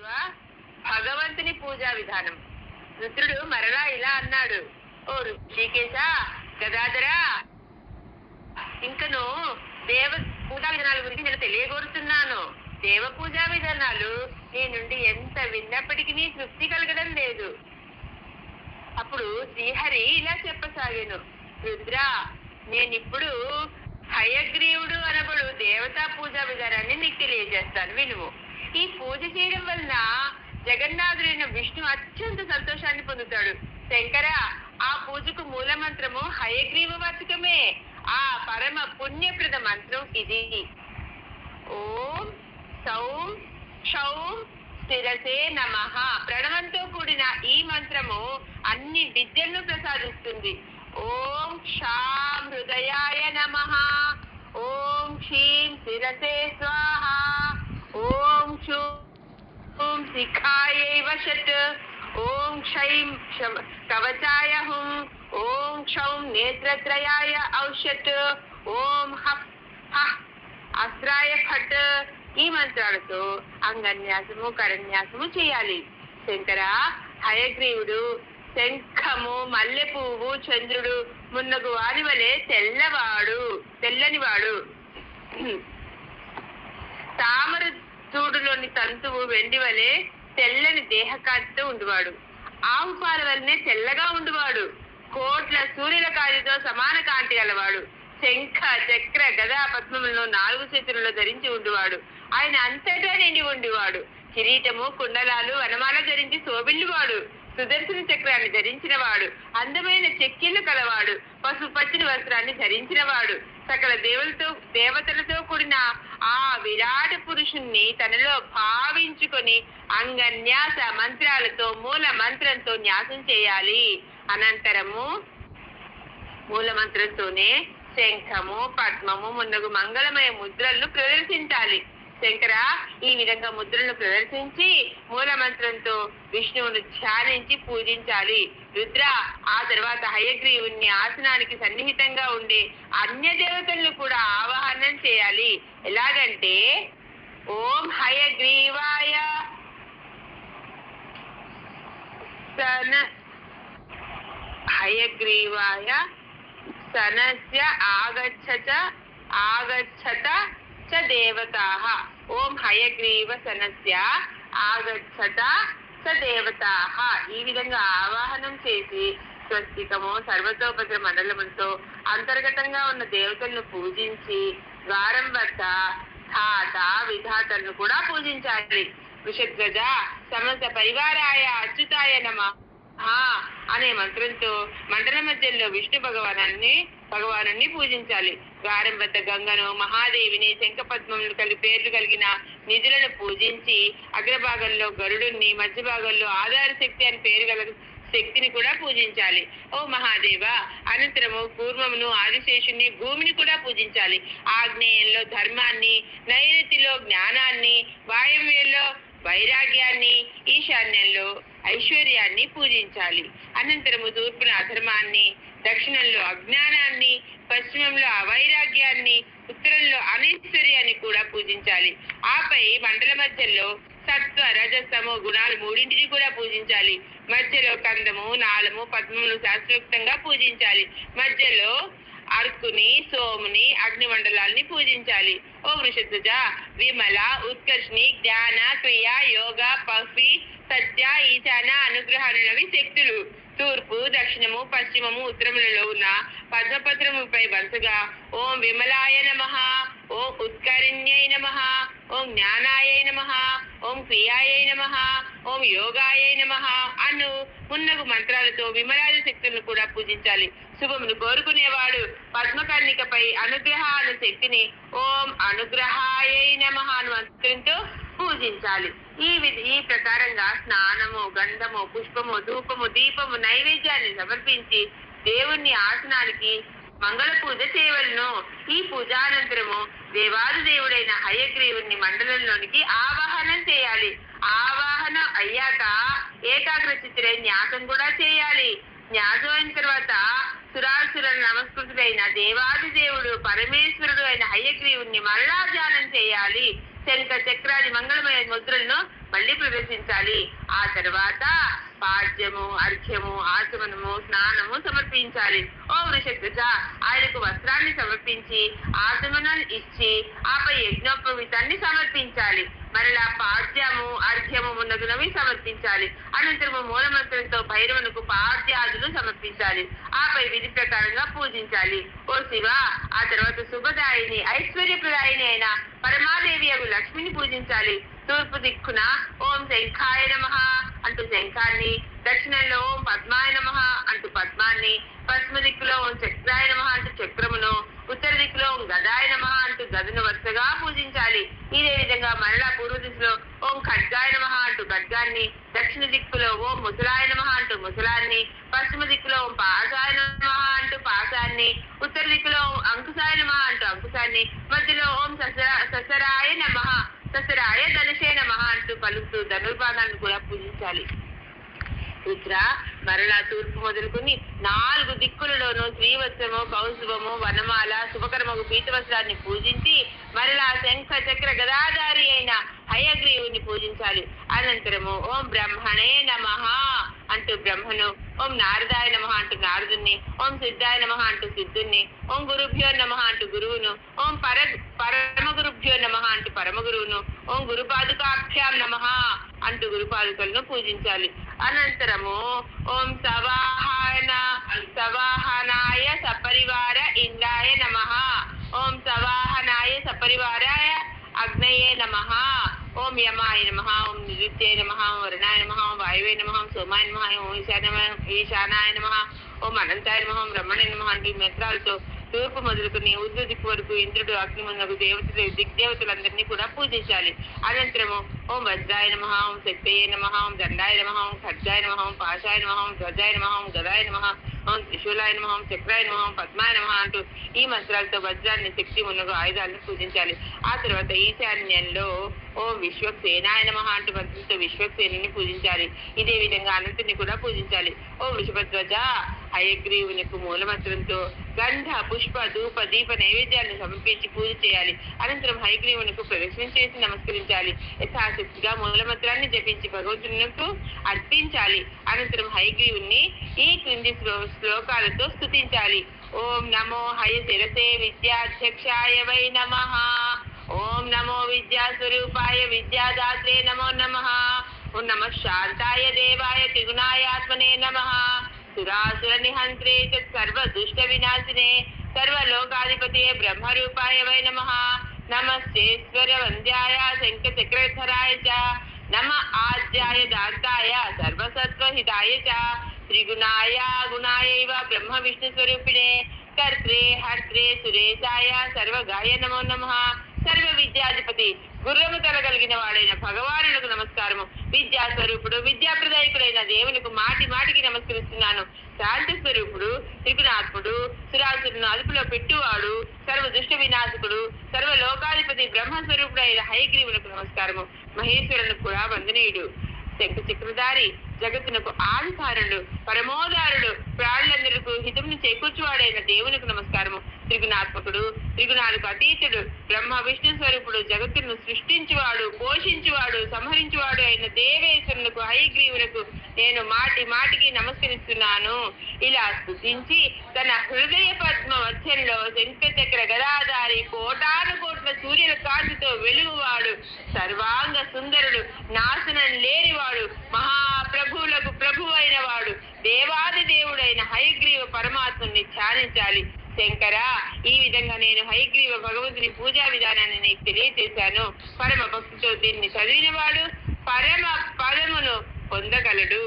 మహాదేవ భగవంతుని పూజా విధానం. రుద్రుడు మరలా ఇలా అన్నాడు, ఓ ఋషికేశ గదాధరా, ఇంకను దేవ పూజా విధానాల గురించి నేను తెలియగోరుతున్నాను. దేవ పూజా విధానాలు నీ నుండి ఎంత విన్నప్పటికీ తృప్తి కలగడం లేదు. అప్పుడు శ్రీహరి ఇలా చెప్పసాగాను, రుద్ర, నేనిప్పుడు హయగ్రీవుడు అనబడు దేవతా పూజా విధానాన్ని నీకు తెలియజేస్తాను, వినుము. ఈ పూజ చేయడం వలన జగన్నాథుడైన విష్ణు అత్యంత సంతోషాన్ని పొందుతాడు. శంకర, ఆ పూజకు మూల మంత్రము హయగ్రీవ వాచకమే. ఆ పరమ పుణ్యప్రద మంత్రం ఇది. ఓం సౌం క్షౌం స్థిరసే నమః. ప్రణవంతో కూడిన ఈ మంత్రము అన్ని విద్యలను ప్రసాదిస్తుంది. ఓం క్షాం హృదయాయ నమః. ఓం క్షీం శిరసే స్వాహ. ఓం శూం శిఖాయై వషట్. ఓం క్షైం కవచాయ హుం. ఓం క్షౌం నేత్రత్రయాయ ఔషట్. ఓం హఫ్ హః అస్త్రాయ ఫట్. ఈ మంత్రాలతో అంగన్యాసము కరన్యాసము చేయాలి. శంకర, హయగ్రీవుడు శంఖము, మల్లె పువ్వు, చంద్రుడు మున్నగు వారి వలె తెల్లనివాడు. తామర చూడులోని తంతువు వెండి వలె తెల్లని దేహకాంతితో ఉండువాడు. ఆవు పాల వలనే తెల్లగా ఉండువాడు. కోట్ల సూర్యుల కాంతితో సమాన కాంతి గలవాడు. శంఖ చక్ర గదా పద్మములను 4 చేతులలో ధరించి ఉండువాడు. ఆయన అంతటా నిండి ఉండివాడు. కిరీటము కుండలాలు వనమాల ధరించి శోభిల్లువాడు. సుదర్శన చక్రాన్ని ధరించిన వాడు. అందమైన చెక్కిళ్లు కలవాడు. పసుపు పచ్చని వస్త్రాన్ని ధరించిన వాడు. సకల దేవతలతో కూడిన ఆ విరాట పురుషుణ్ణి తనలో భావించుకొని అంగన్యాస మంత్రాలతో మూల మంత్రంతో న్యాసం చేయాలి. అనంతరము మూల మంత్రంతోనే శంఖము పద్మము మున్నగు మంగళమయ ముద్రలను ప్రదర్శించాలి. శంకర, ఈ విధంగా ముద్రలను ప్రదర్శించి మూల మంత్రంతో విష్ణువును ధ్యానించి పూజించాలి. రుద్ర, ఆ తర్వాత హయగ్రీవుని ఆసనానికి సన్నిహితంగా ఉండే అన్య దేవతలను కూడా ఆవాహనం చేయాలి. ఎలాగంటే ఓం హయగ్రీవాయ సనస్య ఆగచ్చత చ దేవతాః. ఓం హయగ్రీవ సనస్య ఆగచ్చత చ దేవతాః. ఈ విధంగా ఆవాహనం చేసి స్వస్తికము సర్వతోభద్ర మండలములతో అంతర్గతంగా ఉన్న దేవతలను పూజించి ద్వారం వద్ద ధాత విధాతలను కూడా పూజించాలి. వృషధ్వజ సమస్త పరివారాయ అచ్యుతాయ నమః అనే మంత్రంతో మండల మధ్యలో విష్ణు భగవాను పూజించాలి. ద్వారం వద్ద గంగను, మహాదేవిని, శంఖపద్మములు పేర్లు కలిగిన నిధులను పూజించి అగ్రభాగంలో గరుడుని, మధ్య భాగంలో ఆధార శక్తి అని పేరు గల శక్తిని కూడా పూజించాలి. ఓ మహాదేవ, అనంతరము కూర్మమును, ఆదిశేషుని, భూమిని కూడా పూజించాలి. ఆగ్నేయంలో ధర్మాన్ని, నైరుతిలో జ్ఞానాన్ని, వాయవ్యంలో వైరాగ్యాన్ని, ఈశాన్యంలో ఐశ్వర్యాన్ని పూజించాలి. అనంతరము తూర్పున అధర్మాన్ని, దక్షిణంలో అజ్ఞానాన్ని, పశ్చిమంలో అవైరాగ్యాన్ని, ఉత్తరంలో అనైశ్వర్యాన్ని కూడా పూజించాలి. ఆపై మండల మధ్యలో సత్వ రజస్తమో గుణాలు మూడింటిని కూడా పూజించాలి. మధ్యలో కందము, నాళము, పద్మమును శాస్త్రోక్తంగా పూజించాలి. మధ్యలో అర్కుని, సోముని, అగ్నిమండలాల్ని పూజించాలి. ఓ వృషధ్వజ, విమల, ఉత్కర్షిణి, జ్ఞాన, క్రియ, యోగ, పఫి, సత్య, ఈశాన, అనుగ్రహాలవి శక్తులు. తూర్పు, దక్షిణము, పశ్చిమము, ఉత్తరములలో ఉన్న పద్మపత్రముపై వరుసగా ఓం విమలాయ నమః, ఓం ఉత్కరిణ్యై నమః, ఓం జ్ఞానాయ నమః, ఓం క్రియాయై నమః, ఓం యోగాయై నమః అను మున్నగు మంత్రాలతో విమలాది శక్తులను కూడా పూజించాలి. శుభమును కోరుకునేవాడు పద్మకర్ణికపై అనుగ్రహ అను శక్తిని ఓం అనుగ్రహాయై నమః అను మంత్రంతో పూజించాలి. ఈ ప్రకారంగా స్నానము, గంధము, పుష్పము, ధూపము, దీపము, నైవేద్యాన్ని సమర్పించి దేవుణ్ణి ఆసనానికి మంగళ పూజ చేయవలను. ఈ పూజానంతరము దేవాది దేవుడైన హయగ్రీవుని మండలంలోనికి ఆవాహనం చేయాలి. ఆవాహనం అయ్యాక ఏకాగ్ర చిత్తులై న్యాసం కూడా చేయాలి. న్యాసం అయిన తర్వాత సురాసురుల నమస్కృతుడైన దేవాది దేవుడు పరమేశ్వరుడు అయిన హయగ్రీవుని మరలా ధ్యానం చేయాలి. శంఖ చక్రాది మంగళమైన ముద్రలను మళ్ళీ ప్రదర్శించాలి. పూజించాలి. ఆ తర్వాత పాడ్యము, అర్ఘ్యము, ఆచమనము, స్నానము సమర్పించాలి. ఓ వృషధ్వజ, ఆయనకు వస్త్రాన్ని సమర్పించి ఆచమనం ఇచ్చి ఆపై యజ్ఞోపవీతాన్ని సమర్పించాలి. మరలా పాడ్యము, అర్ఘ్యము మున్నగునవి సమర్పించాలి. అనంతరము మూలమంత్రంతో భైరవునకు పాద్యాదులు సమర్పించాలి. ఆపై విధి ప్రకారంగా పూజించాలి. ఓ శివ, ఆ తర్వాత శుభదాయిని, ఐశ్వర్యప్రదాయిని అయిన పరమాదేవి అగు లక్ష్మిని పూజించాలి. తూర్పు దిక్కున ఓం శంఖాయ నమః అంటూ శంఖాన్ని, దక్షిణంలో ఓం పద్మాయ నమః అంటూ పద్మాన్ని, పశ్చిమ దిక్కులో ఓం చక్రాయ నమః అంటూ చక్రమును, ఉత్తర దిక్కులో ఓం గదాయ నమః అంటూ గదను వరుసగా పూజించాలి. ఇదే విధంగా మరలా పూర్వ దిశలో ఓం ఖడ్గాయ నమః అంటూ ఖడ్గాన్ని, దక్షిణ దిక్కులో ఓం ముసలాయ నమః అంటూ ముసలాన్ని, పశ్చిమ దిక్కులో ఓం పాశాయ నమః అంటూ పాశాన్ని, ఉత్తర దిక్కులో ఓం అంకుశాయ నమః అంటూ అంకుశాన్ని, మధ్యలో ఓం ససరాయ నమః, ససరాయ ధనుషే నమః అంటూ పలుకుతూ ధనుర్బాణాన్ని కూడా పూజించాలి. రుద్ర, మరలా తూర్పు మొదలుకుని 4 దిక్కులలోనూ శ్రీవత్సము, కౌస్తుభము, వనమాల, శుభకరమగు పీతవస్త్రాన్ని పూజించి మరలా శంఖ చక్ర గదాధారి అయిన హయగ్రీవుని పూజించాలి. అనంతరము ఓం బ్రహ్మణే నమః అంటూ బ్రహ్మను, ఓం నారదాయ నమః అంటూ నారదుని, ఓం సిద్ధాయ నమః అంటూ సిద్ధుని, ఓం గురుభ్యో నమః అంటూ గురువును, ఓం పరమ గురుభ్యో నమః అంటూ పరమ గురువును, ఓం గురుపాదుకాభ్యాం నమః అంటూ గురుపాదుకలను పూజించాలి. అనంతరము ఓం సవాహనాయ సపరివార ఇంద్రాయ నమః, ఓం సవాహనాయ సపరివారాయ అగ్నయే నమః, ఓం యమాయ నమః, ఓం నిరుత్యై నమః, ఓం వరుణాయ నమః, ఓం వాయువే నమః, ఓం సోమాయ నమః, ఓం ఈశానాయ నమః, ఓం అనంతాయ నమః, ఓం బ్రహ్మణే నమః అంటూ మంత్రాలతో తూర్పు మొదలుకుని ఉత్తర దిక్కు వరకు ఇంద్రుడు, అగ్ని మున్నగు దేవతలు, దిగ్దేవతలందరినీ కూడా పూజించాలి. అనంతరము ఓం వజ్రాయ నమః, ఓం శక్తయే నమః, ఓం దండాయ నమః, ఓం ఖడ్గాయ నమః, ఓం పాశాయ నమః, ఓం ధ్వజాయ నమః, ఓం గదాయ నమః, ఓం త్రిశూలాయ నమః, ఓం చక్రాయ నమః, ఓం పద్మాయ నమః అంటూ ఈ మంత్రాలతో వజ్రాన్ని, శక్తి మున్నగు ఆయుధాలను పూజించాలి. ఆ తర్వాత ఈశాన్యంలో ఓం విశ్వక్సేనాయ నమః అంటూ మంత్రంతో విశ్వక్సేనుని పూజించాలి. ఇదే విధంగా అనంతుని కూడా పూజించాలి. ఓం వృషభధ్వజ, హయగ్రీవునికి మూల మంత్రంతో గంధ, పుష్ప, ధూప, దీప నైవేద్యాలను సమర్పించి పూజ చేయాలి. అనంతరం హయగ్రీవునికి ప్రదక్షిణ చేసి నమస్కరించాలి. యథాశక్తిగా మూల మంత్రాన్ని జపించి భగవంతునికి అర్పించాలి. అనంతరం హయగ్రీవుని ఈ క్రింది శ్లోకాలతో స్తుతించాలి. ఓం నమో హయ శిరసే విద్యాధ్యక్షాయ వై నమః, ఓం నమో విద్యాస్వరూపాయ విద్యాదాత్రే నమో నమః, ఓం నమః శాంతాయ దేవాయ త్రిగుణాయాత్మనే నమః, సురాసుర నిహంత్రే సర్వ దుష్ట వినాశినే సర్వలోకాధిపతియే బ్రహ్మరూపాయ వై నమః, నమస్తేశ్వర వంద్యాయ శంఖ చక్రధరాయ చ నమ ఆద్యాయ దాంతాయ సర్వసత్వహితాయ చ త్రిగుణాయ గుణాయైవ బ్రహ్మ విష్ణు స్వరూపిణే కర్త్రే హర్త్రే సురేశాయ సర్వగాయ నమో నమః, సర్వ విద్యాధిపతి గుర్రము తలగలిగిన వాడైన భగవానులకు నమస్కారము. విద్యా స్వరూపుడు, విద్యాప్రదాయకుడైన దేవునికి మాటి మాటికి నమస్కరిస్తున్నాను. శాంతి స్వరూపుడు, త్రిగుణాత్ముడు, సురాసురును అదుపులో పెట్టువాడు, సర్వ దుష్ట వినాశకుడు, సర్వ లోకాధిపతి బ్రహ్మస్వరూపుడైన హయగ్రీవులకు నమస్కారము. మహేశ్వరునికి కూడా వందనీయుడు, శంఖ చక్రధారి, జగత్తునకు ఆదికారుడు, పరమోదారుడు, ప్రాణులందరికీ హితమును చేకూర్చువాడైన దేవునికి నమస్కారము. త్రిగుణాత్మకుడు, త్రిగుణాలకు అతీతుడు, బ్రహ్మ విష్ణు స్వరూపుడు, జగత్తును సృష్టించువాడు, పోషించువాడు, సంహరించువాడు అయిన దేవేశ్వరులకు హయగ్రీవులకు నేను మాటి మాటికి నమస్కరిస్తున్నాను. ఇలా స్తుతించి తన హృదయ పద్మ మధ్యంలో శంఖ చక్ర గదాధారి, కోటాను కోట్ల సూర్యుల కాంతితో వెలుగువాడు, సర్వాంగ సుందరుడు, నాశనం లేనివాడు, మహాప్రభువులకు ప్రభు అయిన వాడు, దేవాది దేవుడైన హయగ్రీవ పరమాత్మని ధ్యానించాలి. శంకర, ఈ విధంగా నేను హయగ్రీవ భగవంతుని పూజా విధానాన్ని నీకు తెలియజేశాను. పరమ భక్తితో దీన్ని చదివిన వాడు పరమ పదమును పొందగలడు.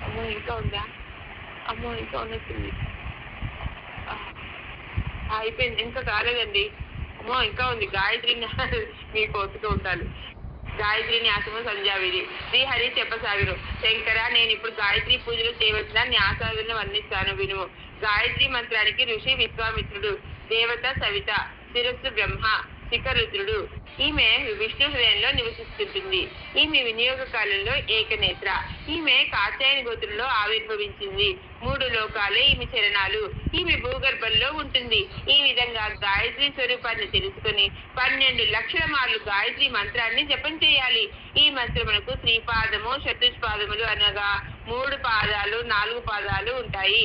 అమ్మో ఇంకా ఉందా? అమ్మో ఇంకా ఉన్నట్టుంది. అయిపోయింది, ఇంకా కాలేదండి. అమ్మో ఇంకా ఉంది. గాయత్రి మీకు ఓపిక ఉండాలి. గాయత్రి న్యాసము సంధ్యావిధి. శ్రీహరి చెప్పసాగును. శంకర, నేను ఇప్పుడు గాయత్రి పూజలు చేయవలసిన న్యాసాదులను వర్ణిస్తాను వినుము. గాయత్రి మంత్రానికి ఋషి విశ్వామిత్రుడు, దేవత సవిత, శిరస్సు బ్రహ్మ, శిఖరుద్రుడు. ఈమె విష్ణు హృదయంలో నివసిస్తుంటుంది. ఈమె వినియోగ కాలంలో ఏకనేత్ర. ఈమె కాత్యాయని గోత్రంలో ఆవిర్భవించింది. మూడు లోకాలే ఈమె చరణాలు. ఈమె భూగర్భంలో ఉంటుంది. ఈ విధంగా గాయత్రి స్వరూపాన్ని తెలుసుకుని 12 లక్షల మార్లు గాయత్రి మంత్రాన్ని జపం చేయాలి. ఈ మంత్రమునకు శ్రీపాదము, చతుష్పాదములు అనగా 3 పాదాలు 4 పాదాలు ఉంటాయి.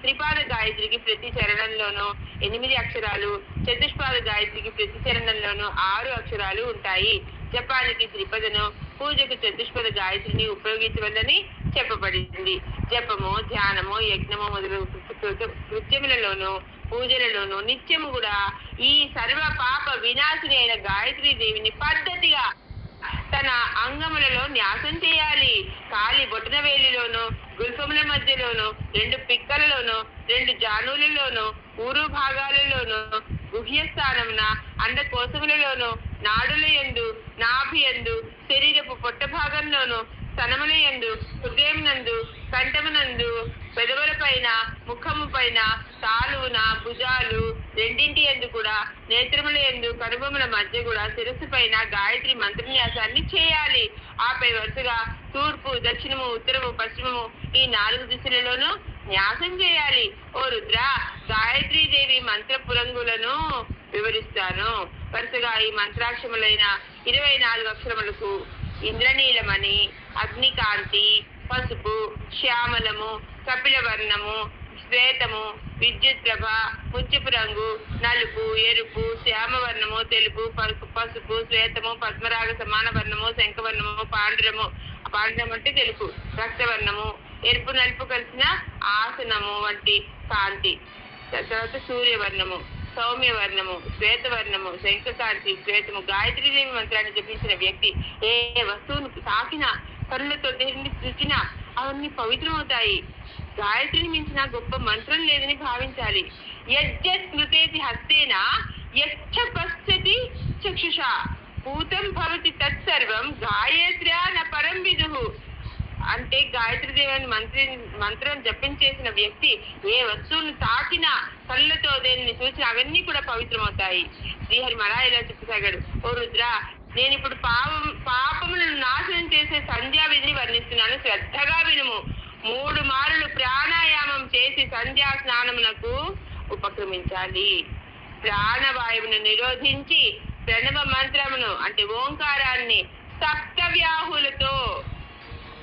త్రిపాద గాయత్రికి ప్రతి చరణంలోనూ 8 అక్షరాలు, చతుష్పాద గాయత్రికి ప్రతి చరణంలోనూ 6 అక్షరాలు ఉంటాయి. జపానికి త్రిపదను, పూజకు చతుష్పద గాయత్రిని ఉపయోగించవలని చెప్పబడింది. జపము, ధ్యానము, యజ్ఞము మొదలగు కృత్యములలోనూ పూజలలోనూ నిత్యము కూడా ఈ సర్వ పాప వినాశిని అయిన గాయత్రీ దేవిని పద్ధతిగా తన అంగములలో న్యాసం చేయాలి. కాలి బొటన వేలిలోను, గుల్ఫముల మధ్యలోను, 2 పిక్కలలోను, 2 జానులలోను, ఊరు భాగాలలోను, గుహ్యస్థానమున, అండకోశములలోను, నాడుల యందు, నాభి యందు, శరీరపు పొట్ట భాగంలోను, స్తనముల యందు, హృదయమునందు, కంఠమునందు, పెదవుల పైన, ముఖము పైన, తాలువున, భుజాలు రెండింటి యందు కూడా, నేత్రముల యందు, కనుబొమ్మల మధ్య కూడా, శిరస్సు పైన గాయత్రి మంత్రన్యాసాన్ని చేయాలి. ఆపై వరుసగా తూర్పు, దక్షిణము, ఉత్తరము, పశ్చిమము ఈ 4 దిశలలోనూ న్యాసం చేయాలి. ఓ రుద్ర, గాయత్రీదేవి మంత్ర పురంగులను వివరిస్తాను. వరుసగా ఈ మంత్రాక్షములైన 24 అక్షరములకు ఇంద్రనీలమణి, అగ్నికాంతి, పసుపు, శ్యామలము, కపిల వర్ణము, శ్వేతము, విద్యుత్ ప్రభ, ముత్యపు రంగు, నలుపు, ఎరుపు, శ్యామవర్ణము, తెలుపు, పసుపు, శ్వేతము, పద్మరాగ సమాన వర్ణము, శంఖవర్ణము, పాండురము, పాండురం అంటే తెలుపు, రక్తవర్ణము, ఎరుపు నలుపు కలిసిన ఆసనము వంటి కాంతి. తర్వాత సూర్యవర్ణము, సౌమ్యవర్ణము, శ్వేతవర్ణము, శంఖకాంతి, శ్వేతము. గాయత్రీదేవి మంత్రాన్ని జపించిన వ్యక్తి ఏ వస్తువును తాకినా, కరులతో దేనిని చూచినా అవన్నీ పవిత్రమవుతాయి. గాయత్రిని మించిన గొప్ప మంత్రం లేదని భావించాలి. యజ్ఞస్మృతేతి హస్తేన యచ్చ పశ్యతి చక్షుషా పూతం భవతి తత్సర్వం గాయత్ర్యా న పరం విదుః. అంటే గాయత్రీదేవి మంత్రం జపించేసిన వ్యక్తి ఏ వస్తువును తాకినా, కళ్ళతో దేనిని చూసినా అవన్నీ కూడా పవిత్రమవుతాయి. శ్రీహరి మరా ఇలా చెప్పసాగాడు. ఓ రుద్ర, నేను ఇప్పుడు పాపములను నాశనం చేసే సంధ్యా విధిని వర్ణిస్తున్నాను, శ్రద్ధగా వినుము. 3 మారులు ప్రాణాయామం చేసి సంధ్యా స్నానమునకు ఉపక్రమించాలి. ప్రాణవాయువును నిరోధించి ప్రణవ మంత్రమును అంటే ఓంకారాన్ని సప్తవ్యాహులతో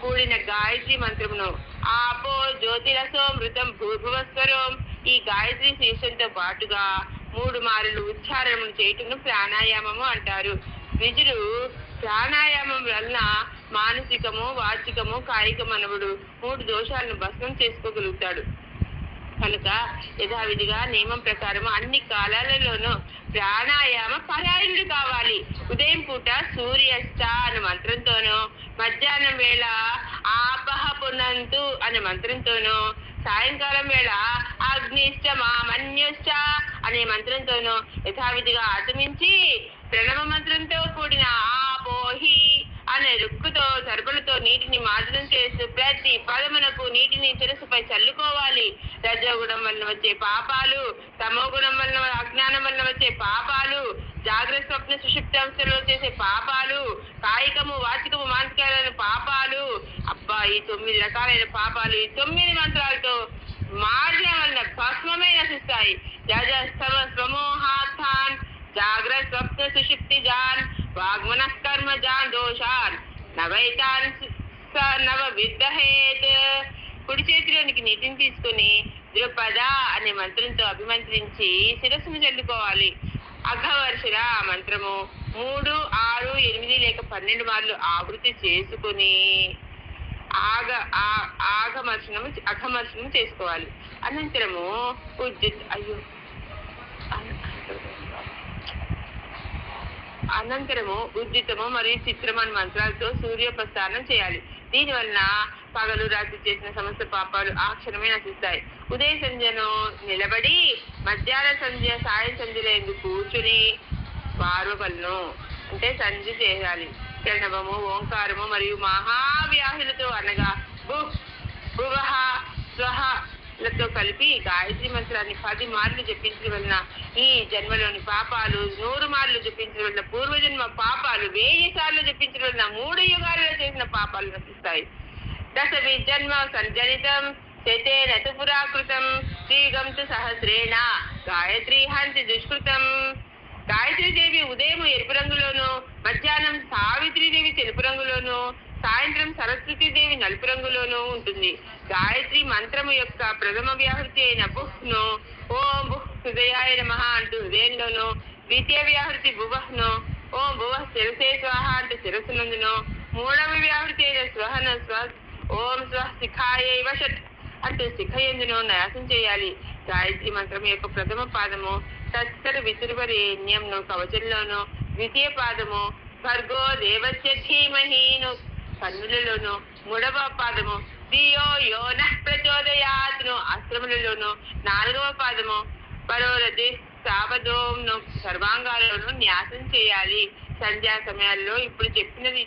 కూడిన గాయత్రి మంత్రమును ఆపో జ్యోతిరసో మృతం భూర్భువస్వరం ఈ గాయత్రి శీర్షంతో పాటుగా 3 మారులు ఉచ్చారణము చేయటం ప్రాణాయామము అంటారు. ద్విజుడు ప్రాణాయామం వలన మానసికము, వాచికము, కాయికమనవుడు 3 దోషాలను భస్మం చేసుకోగలుగుతాడు. కనుక యథావిధిగా నియమం ప్రకారం అన్ని కాలాలలోనూ ప్రాణాయామ పరాయణుడు కావాలి. ఉదయం పూట సూర్యశ్చ అనే మంత్రంతోనూ, మధ్యాహ్నం వేళ ఆపహ పునంతు అనే మంత్రంతోనూ, సాయంకాలం వేళ అగ్నిశ్చ మామన్యుశ్చ అనే మంత్రంతోనూ యథావిధిగా ఆచమించి ప్రణవ మంత్రంతో కూడిన ఆపోహి అనే రుక్కుతో సర్పలతో నీటిని మాదనం చేస్తూ ప్రతి పదమునకు నీటిని శిరస్సుపై చల్లుకోవాలి. రజోగుణం వలన వచ్చే పాపాలు, తమో గుణం వలన అజ్ఞానం వలన వచ్చే పాపాలు, జాగ్రత్త స్వప్న సుషుప్తాంశంలో చేసే పాపాలు, కాయికము, వాచికము, మానసికమైన పాపాలు, అబ్బా ఈ 9 రకాలైన పాపాలు ఈ 9 మంత్రాలతో మార్గం వలన భస్మమే నశిస్తాయి. రజస్తమ స్వమోహార్థాన్ జాగ్రత్త స్వప్న సుషుప్తి జాన్ వాగ్మనః కర్మ జాన్ దోషాన్ నవైతాన్ నవ విద్దహేత్. కుడి చేతిలోనికి నీటిని తీసుకుని ద్రుపద అనే మంత్రంతో అభిమంత్రించి శిరస్సును చల్లుకోవాలి. అఘవర్షర ఆ మంత్రము 3, 6, 8 లేక 12 మార్లు ఆవృత్తి చేసుకుని అఘమర్షణము చేసుకోవాలి. అనంతరము ఉజ్జితము మరియు చిత్రము అనే మంత్రాలతో సూర్యోపస్థానం చేయాలి. దీని వలన పగలు రాత్రి చేసిన సమస్త పాపాలు ఆ క్షణమే నశిస్తాయి. ఉదయ సంధ్యను నిలబడి మధ్యాహ్న సంధ్య సాయం సంధ్యలో ఎందుకు కూర్చుని పార్వపలను అంటే సంధ్య చేయాలి. ప్రణవము, ఓంకారము మరియు మహావ్యాహులతో అనగా భువః స్వహ లతో కలిపి గాయత్రి మంత్రాన్ని 10 మార్లు జపించడం వలన ఈ జన్మలోని పాపాలు, 100 మార్లు జపించడం వలన పూర్వజన్మ పాపాలు, 1000 సార్లు జపించడం వలన 3 యుగాలలో చేసిన పాపాలు నశిస్తాయి. 10 జన్మ సంజనితం శతేన తు పురాకృతం శ్రీగం తు సహస్రేణ గాయత్రీ హంతి దుష్కృతం. గాయత్రీదేవి ఉదయం ఎరుపు రంగులోను, మధ్యాహ్నం సావిత్రీదేవి తెలుపు రంగులోను, సాయంత్రం సరస్వతీదేవి నలుపు రంగులోను ఉంటుంది. గాయత్రి మంత్రము యొక్క ప్రథమ వ్యాహృతి అయిన బుహ్ను ఓం బుహ్ హృదయాయ నమః అంటూ హృదయంలోను, ద్వితీయ వ్యాహృతి భువహ్ను ఓం భువః శిరసే స్వాహ అంటూ శిరస్సునందును, మూడవ వ్యాహృతి అయిన స్వహను ఓం స్వ శిఖాయైవ షట్ అంటూ శిఖయందును న్యాసం చేయాలి. గాయత్రి మంత్రం యొక్క ప్రథమ పాదము తత్సర వితుర్వరేణ్యంను కవచంలోను, ద్వితీయ పాదము భర్గో దేవస్య ధీమహీను కన్నులలోను, మూడవ పాదము ధియో యో నః ప్రచోదయాత్ను అస్త్రములలోను, నాలుగవ పాదము పరోరది సావధోంను సర్వాంగాలను న్యాసం చేయాలి. సంధ్యా సమయాల్లో ఇప్పుడు చెప్పినది